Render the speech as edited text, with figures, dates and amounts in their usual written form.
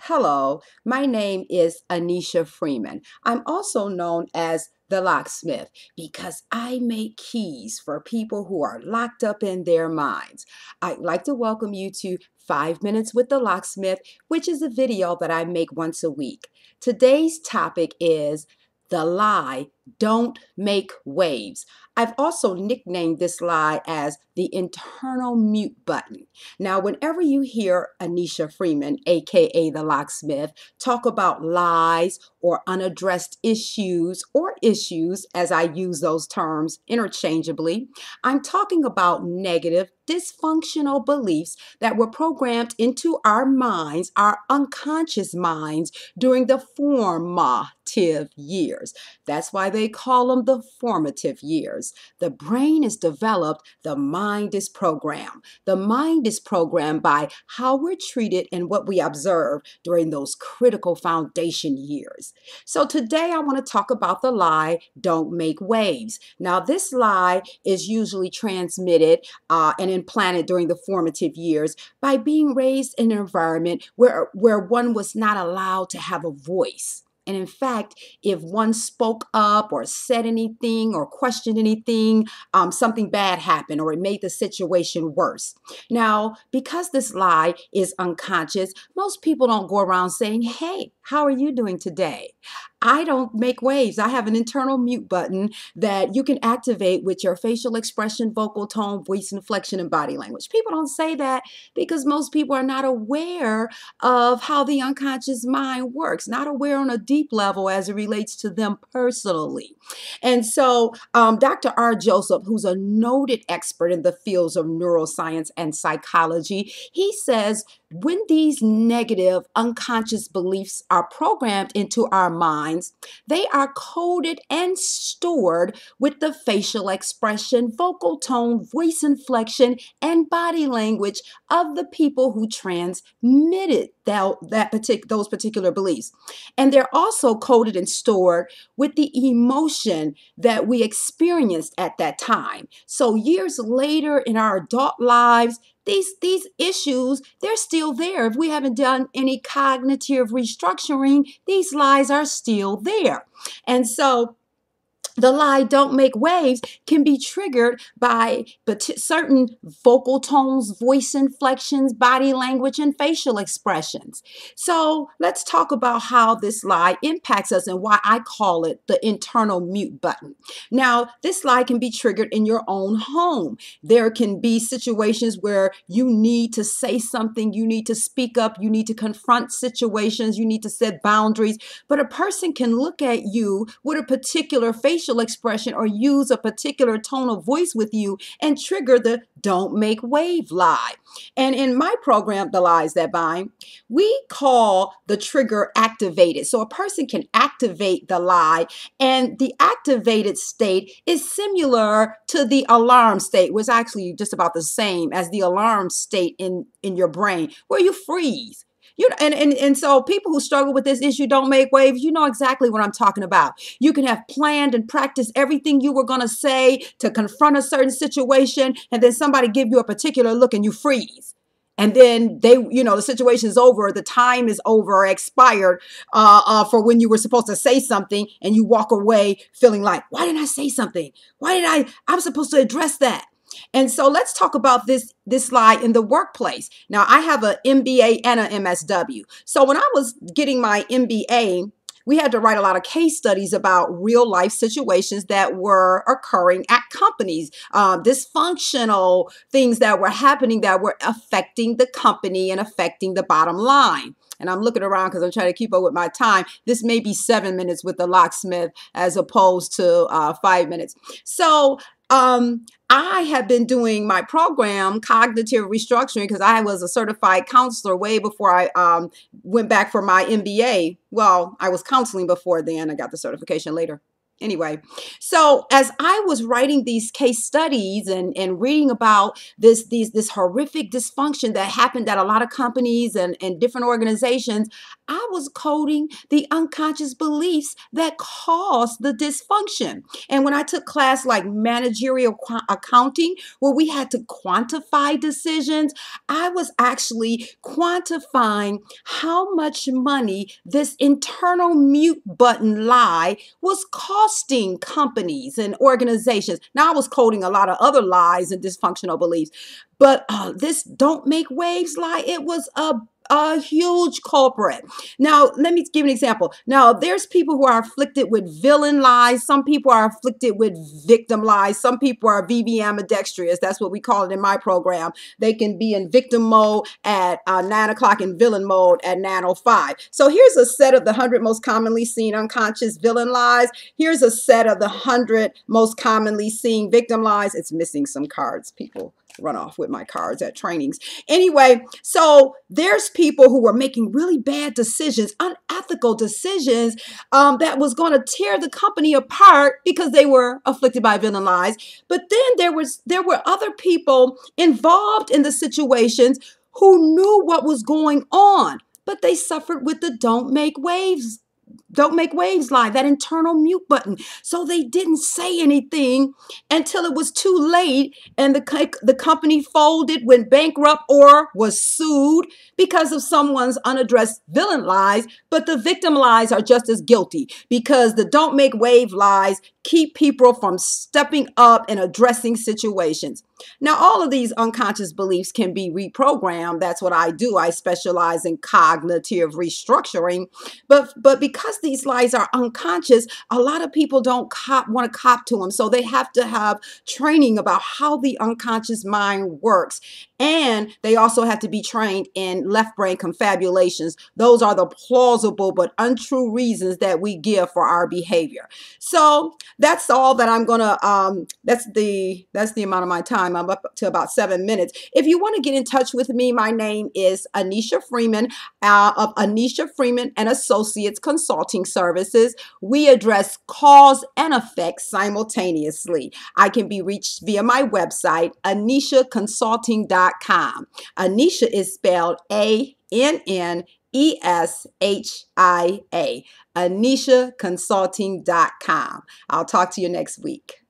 Hello, my name is Anisha Freeman. I'm also known as the locksmith because I make keys for people who are locked up in their minds. I'd like to welcome you to 5 Minutes with the Locksmith, which is a video that I make once a week. Today's topic is the lie, don't make waves. I've also nicknamed this lie as the internal mute button. Now, whenever you hear Anisha Freeman, aka the locksmith, talk about lies or unaddressed issues or issues, as I use those terms interchangeably, I'm talking about negative, dysfunctional beliefs that were programmed into our minds, our unconscious minds, during the formative years. That's why they call them the formative years. The brain is developed, the mind is programmed. The mind is programmed by how we're treated and what we observe during those critical foundation years. So today I want to talk about the lie, don't make waves. Now, this lie is usually transmitted and implanted during the formative years by being raised in an environment where one was not allowed to have a voice. And in fact, if one spoke up or said anything or questioned anything, something bad happened or it made the situation worse. Now, because this lie is unconscious, most people don't go around saying, "Hey, how are you doing today?" I don't make waves. I have an internal mute button that you can activate with your facial expression, vocal tone, voice inflection, and body language. People don't say that because most people are not aware of how the unconscious mind works, not aware on a deep level as it relates to them personally. And so, Dr. R. Joseph, who's a noted expert in the fields of neuroscience and psychology, he says when these negative unconscious beliefs are programmed into our minds, they are coded and stored with the facial expression, vocal tone, voice inflection, and body language of the people who transmitted those particular beliefs. And they're also coded and stored with the emotion that we experienced at that time. So years later in our adult lives, these issues, they're still there. If we haven't done any cognitive restructuring, these lies are still there. And so the lie, don't make waves, can be triggered by certain vocal tones, voice inflections, body language, and facial expressions. So let's talk about how this lie impacts us and why I call it the internal mute button. Now, this lie can be triggered in your own home. There can be situations where you need to say something, you need to speak up, you need to confront situations, you need to set boundaries, but a person can look at you with a particular facial expression or use a particular tone of voice with you and trigger the don't make wave lie. And in my program, The Lies That Bind, we call the trigger activated. So a person can activate the lie, and the activated state is similar to the alarm state, which is actually just about the same as the alarm state in your brain, where you freeze. And so people who struggle with this issue, don't make waves, you know exactly what I'm talking about. You can have planned and practiced everything you were going to say to confront a certain situation, and then somebody give you a particular look and you freeze. And then the situation is over, the time is over, expired for when you were supposed to say something, and you walk away feeling like, why didn't I say something? I'm supposed to address that. And so let's talk about this lie in the workplace. Now, I have an MBA and an MSW. So when I was getting my MBA, we had to write a lot of case studies about real life situations that were occurring at companies, dysfunctional things that were happening that were affecting the company and affecting the bottom line. And I'm looking around because I'm trying to keep up with my time. This may be 7 minutes with the locksmith as opposed to 5 minutes. So I have been doing my program, cognitive restructuring, because I was a certified counselor way before I went back for my MBA. Well, I was counseling before then. I got the certification later. Anyway, so as I was writing these case studies and reading about this horrific dysfunction that happened at a lot of companies and different organizations, I was coding the unconscious beliefs that caused the dysfunction. And when I took class like managerial accounting, where we had to quantify decisions, I was actually quantifying how much money this internal mute button lie was costing companies and organizations. Now, I was coding a lot of other lies and dysfunctional beliefs, but this don't make waves lie, it was a huge culprit. Now, let me give an example. Now, there's people who are afflicted with villain lies. Some people are afflicted with victim lies. Some people are VV ambidextrous. That's what we call it in my program. They can be in victim mode at 9 o'clock and villain mode at 9:05. So here's a set of the 100 most commonly seen unconscious villain lies. Here's a set of the 100 most commonly seen victim lies. It's missing some cards. People run off with my cards at trainings. Anyway, so there's people who were making really bad decisions, unethical decisions, that was going to tear the company apart because they were afflicted by villain lies. But then there were other people involved in the situations who knew what was going on, but they suffered with the don't make waves lie, that internal mute button. So they didn't say anything until it was too late and the company folded, went bankrupt, or was sued because of someone's unaddressed villain lies. But the victim lies are just as guilty because the don't make wave lies keep people from stepping up and addressing situations. Now, all of these unconscious beliefs can be reprogrammed. That's what I do. I specialize in cognitive restructuring. But because these lies are unconscious, a lot of people don't want to cop to them. So they have to have training about how the unconscious mind works. And they also have to be trained in left brain confabulations. Those are the plausible but untrue reasons that we give for our behavior. So that's all that I'm gonna that's the amount of my time. I'm up to about 7 minutes. If you want to get in touch with me, my name is Anisha Freeman of Anisha Freeman and Associates Consulting Services. We address cause and effect simultaneously. I can be reached via my website, anishaconsulting.com. Anisha is spelled ANNESHIA. AnishaConsulting.com. I'll talk to you next week.